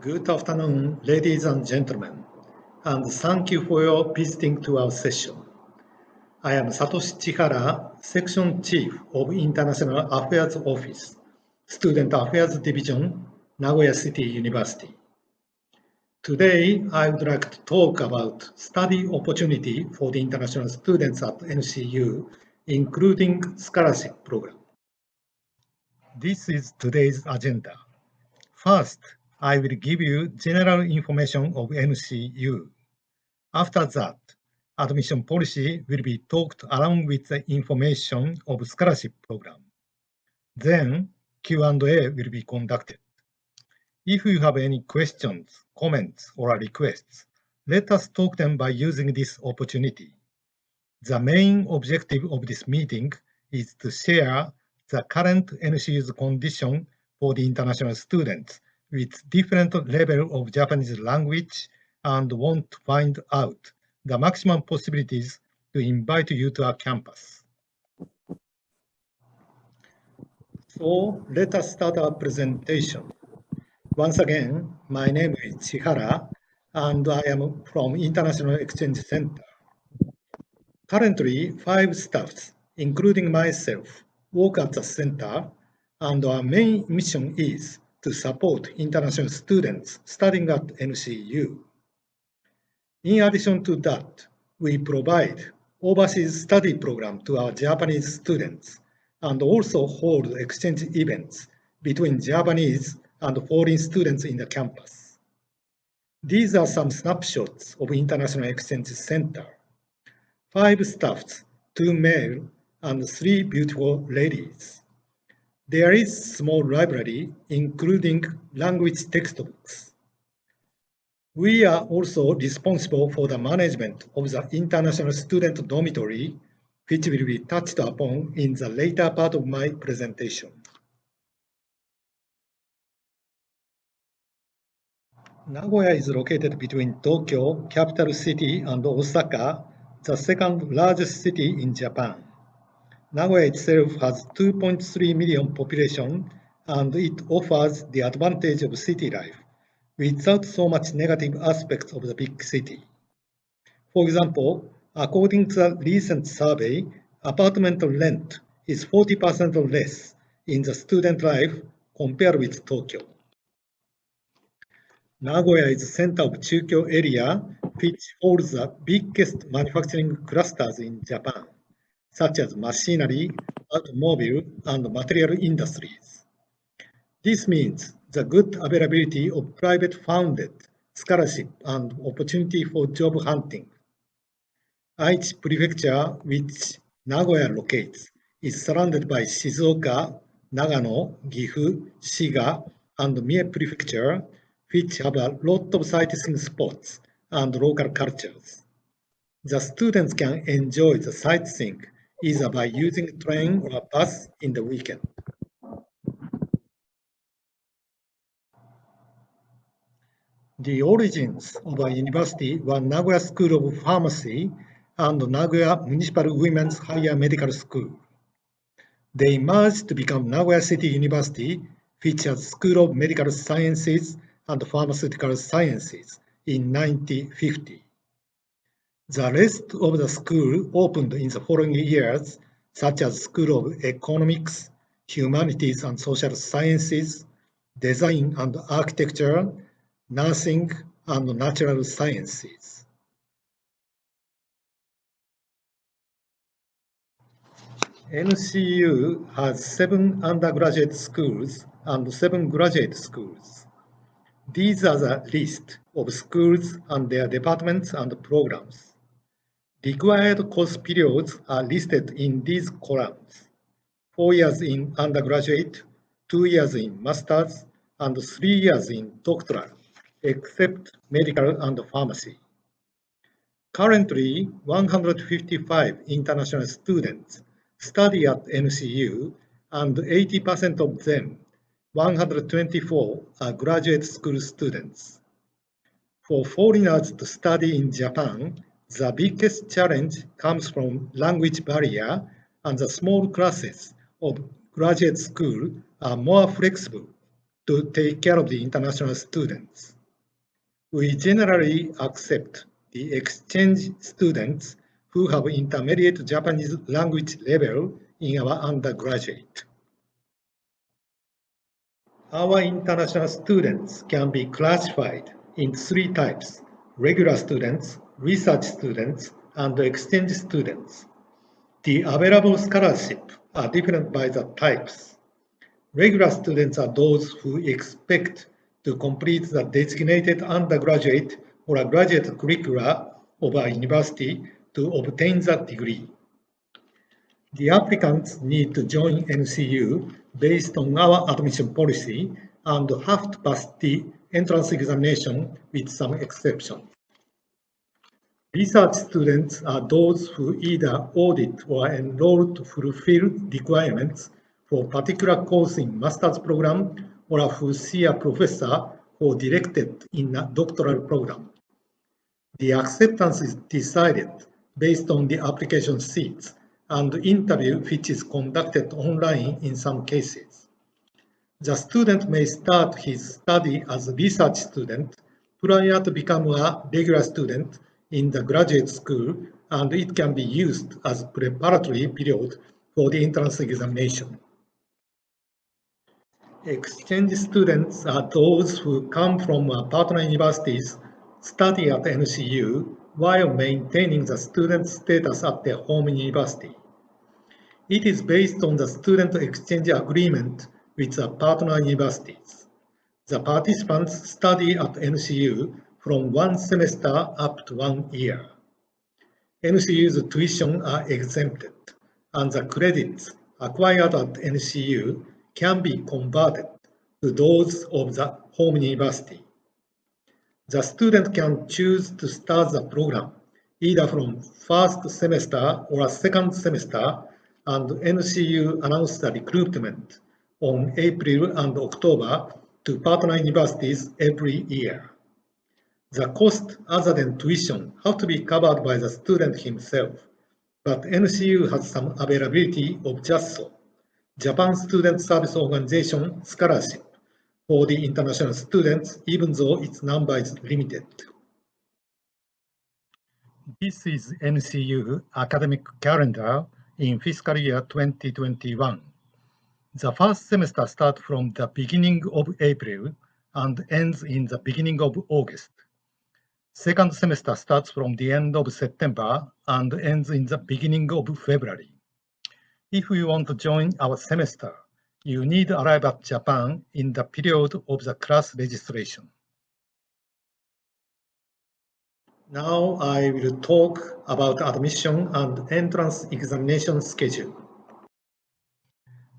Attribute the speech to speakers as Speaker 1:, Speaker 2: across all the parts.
Speaker 1: Good afternoon, ladies and gentlemen, and thank you for your visiting to our session. I am Satoshi Chihara, Section Chief of International Affairs Office, Student Affairs Division, Nagoya City University. Today, I would like to talk about study opportunity for the international students at NCU, including scholarship program. This is today's agenda. First, I will give you general information of NCU. After that, admission policy will be talked along with the information of scholarship program. Then, Q&A will be conducted. If you have any questions, comments, or requests, let us talk them by using this opportunity. The main objective of this meeting is to share the current NCU's condition for the international students with different level of Japanese language and want to find out the maximum possibilities to invite you to our campus. So let us start our presentation. Once again, my name is Chihara and I am from International Exchange Center. Currently, 5 staffs, including myself, work at the center, and our main mission is to support international students studying at NCU. In addition to that, we provide overseas study program to our Japanese students and also hold exchange events between Japanese and foreign students in the campus. These are some snapshots of International Exchange Center. 5 staffs, 2 male and 3 beautiful ladies. There is small library including language textbooks. We are also responsible for the management of the international student dormitory, which will be touched upon in the later part of my presentation. Nagoya is located between Tokyo, capital city, and Osaka, the second largest city in Japan. Nagoya itself has 2.3 million population, and it offers the advantage of city life without so much negative aspects of the big city. For example, according to the recent survey, apartment rent is 40% less in the student life compared with Tokyo. Nagoya is the center of Chukyo area, which holds the biggest manufacturing clusters in Japan, such as machinery, automobile, and material industries. This means the good availability of private-funded scholarship and opportunity for job hunting. Aichi Prefecture, which Nagoya locates, is surrounded by Shizuoka, Nagano, Gifu, Shiga, and Mie Prefecture, which have a lot of sightseeing spots and local cultures. The students can enjoy the sightseeing either by using train or bus in the weekend. The origins of our university were Nagoya School of Pharmacy and Nagoya Municipal Women's Higher Medical School. They merged to become Nagoya City University, which has School of Medical Sciences and Pharmaceutical Sciences in 1950. The rest of the school opened in the following years, such as School of Economics, Humanities and Social Sciences, Design and Architecture, Nursing, and Natural Sciences. NCU has 7 undergraduate schools and 7 graduate schools. These are the list of schools and their departments and programs. Required course periods are listed in these columns: 4 years in undergraduate, 2 years in master's, and 3 years in doctoral, except medical and pharmacy. Currently, 155 international students study at NCU, and 80% of them, 124, are graduate school students. For foreigners to study in Japan, the biggest challenge comes from language barrier, and the small classes of graduate school are more flexible to take care of the international students. We generally accept the exchange students who have intermediate Japanese language level in our undergraduate. Our international students can be classified in three types: regular students, research students, and exchange students. The available scholarships are different by the types. Regular students are those who expect to complete the designated undergraduate or a graduate curricula of a university to obtain the degree. The applicants need to join NCU based on our admission policy and have to pass the entrance examination with some exceptions. Research students are those who either audit or enroll to fulfill requirements for a particular course in master's program or who see a professor or directed in a doctoral program. The acceptance is decided based on the application sheets and interview which is conducted online in some cases. The student may start his study as a research student prior to becoming a regular student in the graduate school, and it can be used as preparatory period for the entrance examination. Exchange students are those who come from partner universities, study at NCU, while maintaining the student status at their home university. It is based on the student exchange agreement with the partner universities. The participants study at NCU from 1 semester up to 1 year. NCU's tuition are exempted, and the credits acquired at NCU can be converted to those of the home university. The student can choose to start the program either from first semester or second semester, and NCU announced the recruitment on April and October to partner universities every year. The cost other than tuition have to be covered by the student himself, but NCU has some availability of JASSO, Japan Student Service Organization scholarship for the international students, even though its number is limited. This is NCU academic calendar in fiscal year 2021. The first semester starts from the beginning of April and ends in the beginning of August. Second semester starts from the end of September and ends in the beginning of February. If you want to join our semester, you need to arrive at Japan in the period of the class registration. Now I will talk about admission and entrance examination schedule.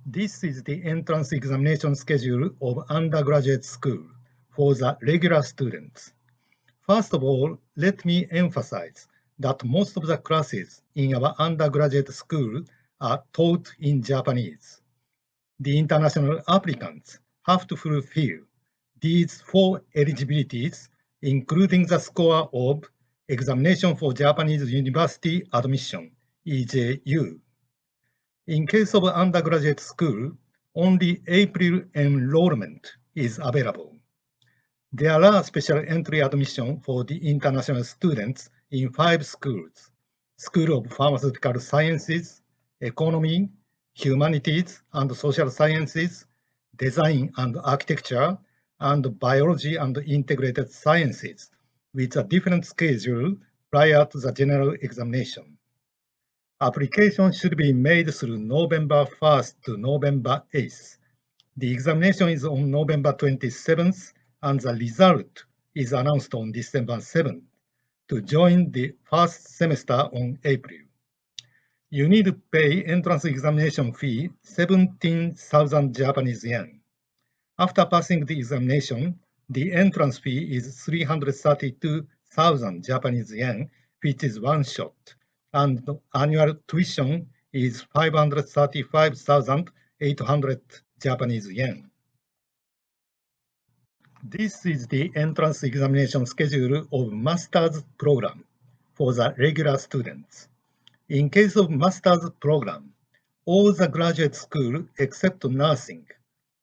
Speaker 1: This is the entrance examination schedule of undergraduate school for the regular students. First of all, let me emphasize that most of the classes in our undergraduate school are taught in Japanese. The international applicants have to fulfill these four eligibilities, including the score of Examination for Japanese University Admission, EJU. In case of undergraduate school, only April enrollment is available. There are special entry admission for the international students in 5 schools: School of Pharmaceutical Sciences, Economy, Humanities and Social Sciences, Design and Architecture, and Biology and Integrated Sciences, with a different schedule prior to the general examination. Application should be made through November 1st to November 8th. The examination is on November 27th, and the result is announced on December 7th to join the first semester on April. You need to pay entrance examination fee 17,000 Japanese yen. After passing the examination, the entrance fee is 332,000 Japanese yen, which is one shot, and the annual tuition is 535,800 Japanese yen. This is the entrance examination schedule of master's program for the regular students. In case of master's program, all the graduate school except nursing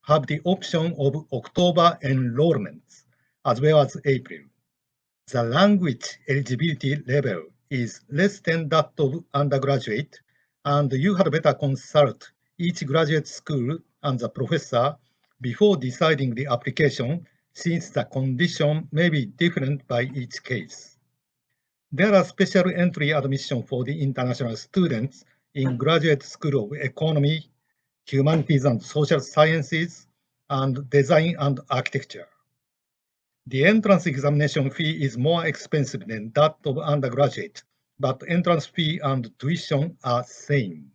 Speaker 1: have the option of October enrollments as well as April. The language eligibility level is less than that of undergraduate, and you had better consult each graduate school and the professor before deciding the application, since the condition may be different by each case. There are special entry admission for the international students in Graduate School of Economy, Humanities and Social Sciences, and Design and Architecture. The entrance examination fee is more expensive than that of undergraduate, but entrance fee and tuition are same.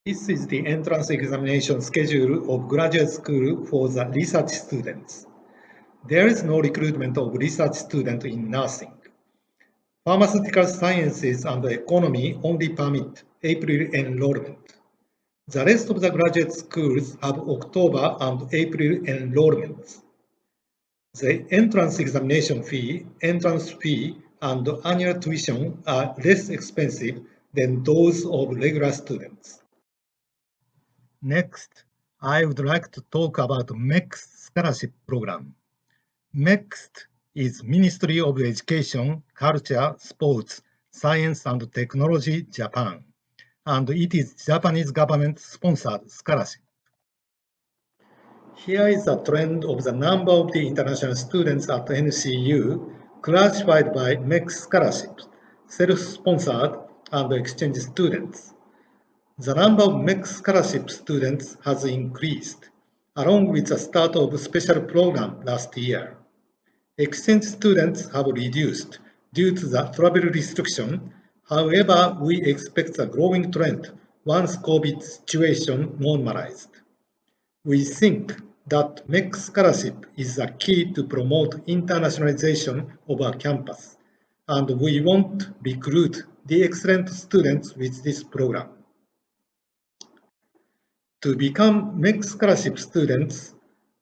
Speaker 1: This is the entrance examination schedule of graduate school for the research students. There is no recruitment of research students in nursing. Pharmaceutical sciences and economy only permit April enrollment. The rest of the graduate schools have October and April enrollments. The entrance examination fee, entrance fee, and annual tuition are less expensive than those of regular students. Next, I would like to talk about MEX scholarship program. MEX is Ministry of Education, Culture, Sports, Science and Technology, Japan, and it is Japanese government-sponsored scholarship. Here is a trend of the number of the international students at NCU classified by MEX scholarships, self-sponsored, and exchange students. The number of MEX scholarship students has increased, along with the start of a special program last year. Exchange students have reduced due to the travel restriction. However, we expect a growing trend once COVID situation normalized. We think that MEX scholarship is a key to promote internationalization of our campus, and we want to recruit the excellent students with this program. To become MEX scholarship students,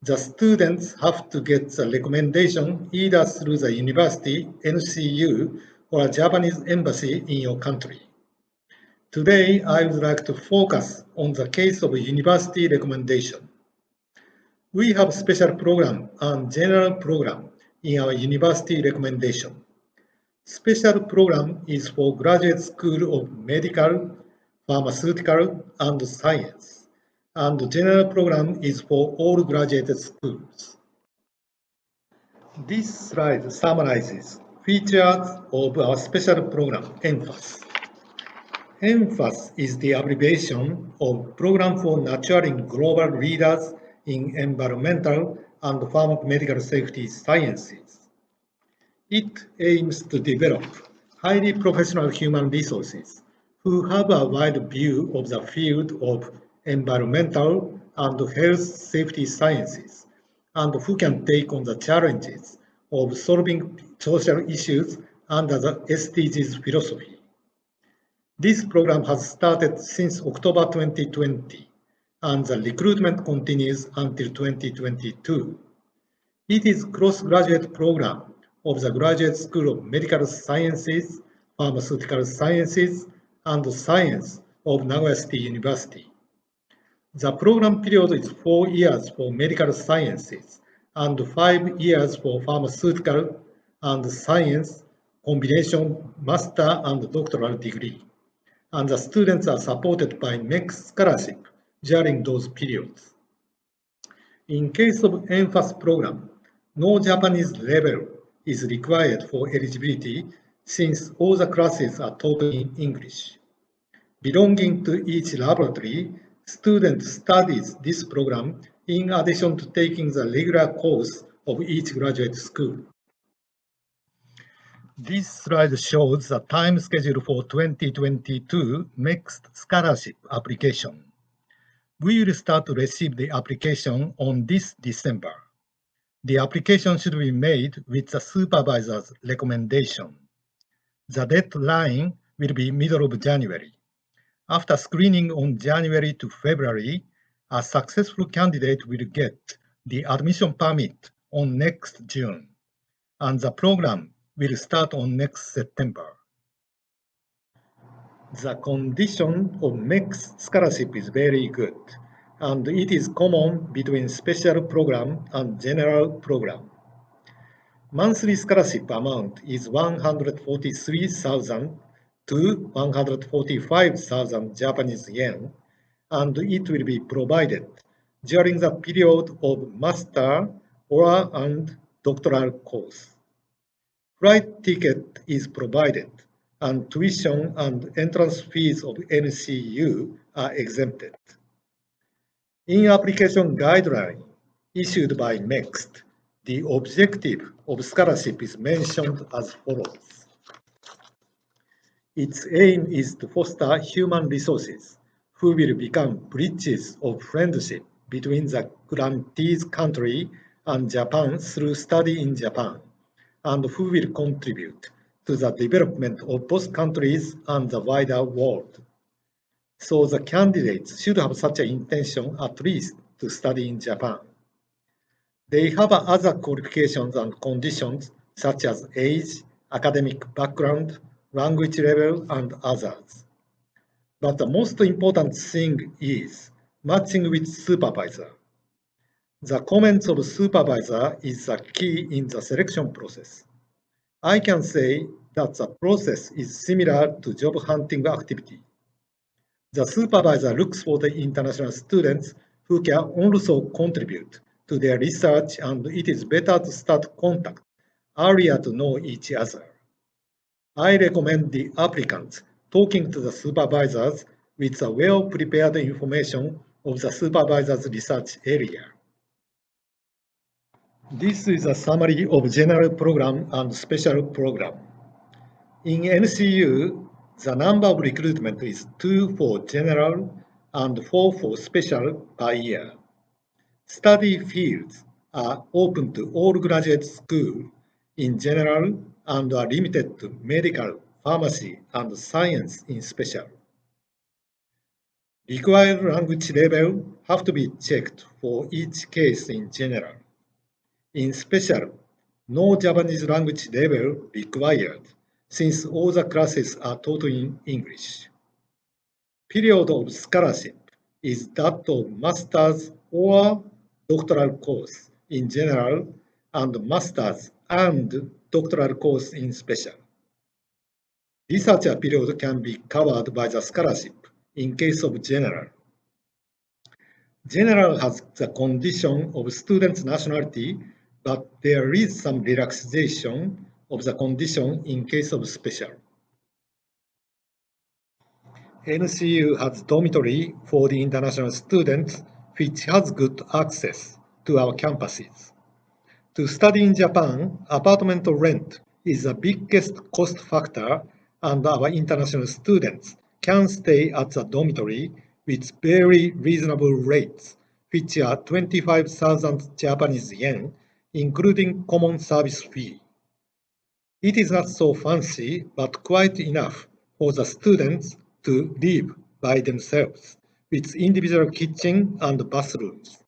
Speaker 1: the students have to get the recommendation either through the university, NCU, or a Japanese embassy in your country. Today, I would like to focus on the case of university recommendation. We have special program and general program in our university recommendation. Special program is for graduate school of medical, pharmaceutical, and science, and the general program is for all graduate schools. This slide summarizes features of our special program, ENFAS. ENFAS is the abbreviation of Program for Nurturing Global Leaders in Environmental and Pharmacomedical Safety Sciences. It aims to develop highly professional human resources who have a wide view of the field of environmental and health safety sciences, and who can take on the challenges of solving social issues under the SDGs philosophy. This program has started since October 2020, and the recruitment continues until 2022. It is a cross-graduate program of the Graduate School of Medical Sciences, Pharmaceutical Sciences, and Science of Nagoya City University. The program period is 4 years for medical sciences and 5 years for pharmaceutical and science combination master and doctoral degree, and the students are supported by MEX scholarship during those periods. In case of ENFAS program, no Japanese level is required for eligibility since all the classes are taught in English. Belonging to each laboratory, student studies this program in addition to taking the regular course of each graduate school. This slide shows the time schedule for 2022 MEX scholarship application. We will start to receive the application on this December. The application should be made with the supervisor's recommendation. The deadline will be middle of January. After screening on January to February, a successful candidate will get the admission permit on next June, and the program will start on next September. The condition of MEX scholarship is very good, and it is common between special program and general program. Monthly scholarship amount is 143,000 to 145,000 Japanese yen, and it will be provided during the period of master or and doctoral course. Flight ticket is provided, and tuition and entrance fees of NCU are exempted. In application guideline issued by MEXT, the objective of scholarship is mentioned as follows. Its aim is to foster human resources who will become bridges of friendship between the grantee's country and Japan through study in Japan, and who will contribute to the development of both countries and the wider world. So the candidates should have such an intention at least to study in Japan. They have other qualifications and conditions such as age, academic background, language level, and others. But the most important thing is matching with supervisor. The comments of supervisor is the key in the selection process. I can say that the process is similar to job hunting activity. The supervisor looks for the international students who can also contribute to their research, and it is better to start contact earlier to know each other. I recommend the applicants talking to the supervisors with the well-prepared information of the supervisor's research area. This is a summary of general program and special program. In NCU, the number of recruitment is 2 for general and 4 for special per year. Study fields are open to all graduate schools in general and are limited to medical, pharmacy, and science in special. Required language level have to be checked for each case in general. In special, no Japanese language level required, since all the classes are taught in English. Period of scholarship is that of master's or doctoral course in general and master's and doctoral course in special. Researcher period can be covered by the scholarship in case of general. General has the condition of student's nationality, but there is some relaxation of the condition in case of special. NCU has dormitory for the international students, which has good access to our campuses. To study in Japan, apartment rent is the biggest cost factor, and our international students can stay at the dormitory with very reasonable rates, which are 25,000 Japanese yen, including common service fee. It is not so fancy, but quite enough for the students to live by themselves, with individual kitchen and bathrooms.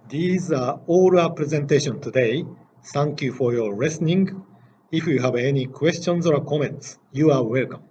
Speaker 1: These are all our presentation today. Thank you for your listening. If you have any questions or comments, you are welcome.